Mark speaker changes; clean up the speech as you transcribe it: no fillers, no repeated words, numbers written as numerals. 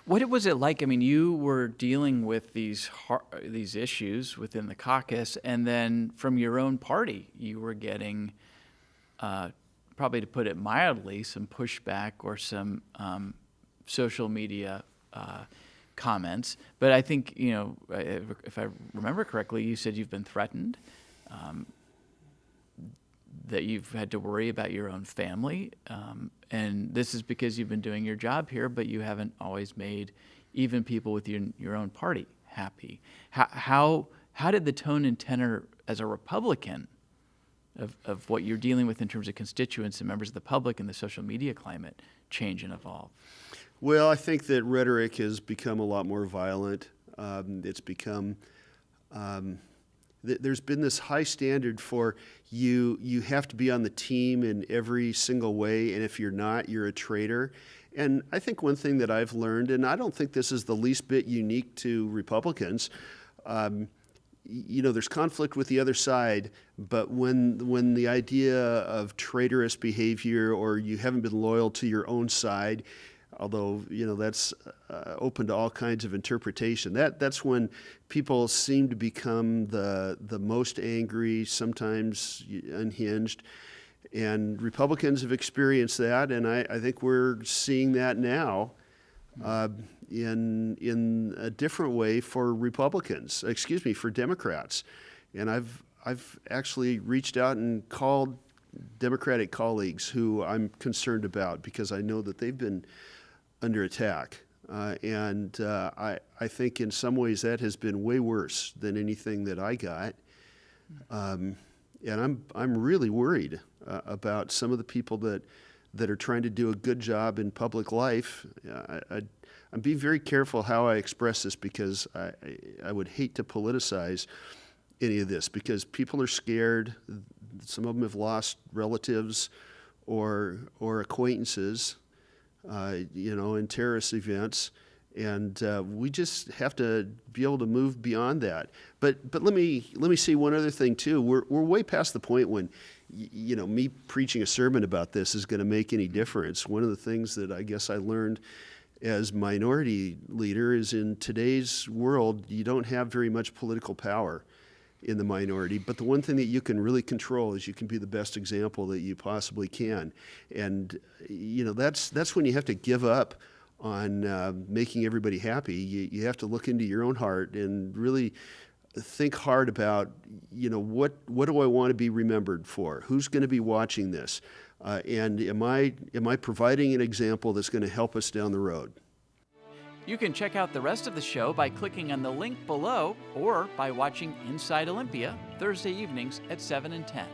Speaker 1: What was it like? I mean, you were dealing with these issues within the caucus, and then from your own party, you were getting, probably to put it mildly, some pushback or some social media comments. But I think, if I remember correctly, you said you've been threatened, that you've had to worry about your own family. And this is because you've been doing your job here, but you haven't always made even people with your own party happy. How did the tone and tenor as a Republican of what you're dealing with in terms of constituents and members of the public and the social media climate change and evolve?
Speaker 2: Well, I think that rhetoric has become a lot more violent. It's become there's been this high standard for you have to be on the team in every single way, and if you're not, you're a traitor. And I think one thing that I've learned, and I don't think this is the least bit unique to Republicans, there's conflict with the other side, but when the idea of traitorous behavior or you haven't been loyal to your own side, although that's open to all kinds of interpretation. That's when people seem to become the most angry, sometimes unhinged, and Republicans have experienced that, and I think we're seeing that now in a different way for Democrats, and I've actually reached out and called Democratic colleagues who I'm concerned about because I know that they've been under attack. And I think in some ways that has been way worse than anything that I got. And I'm really worried about some of the people that are trying to do a good job in public life. I'm being very careful how I express this because I would hate to politicize any of this because people are scared. Some of them have lost relatives or acquaintances. In terrorist events, and we just have to be able to move beyond that. But let me say one other thing too. We're way past the point when me preaching a sermon about this is going to make any difference. One of the things that I guess I learned as minority leader is in today's world you don't have very much political power in the minority, but the one thing that you can really control is you can be the best example that you possibly can. And that's when you have to give up on making everybody happy. You have to look into your own heart and really think hard about what do I want to be remembered for? Who's going to be watching this? And am I providing an example that's going to help us down the road?
Speaker 1: You can check out the rest of the show by clicking on the link below or by watching Inside Olympia Thursday evenings at 7 and 10.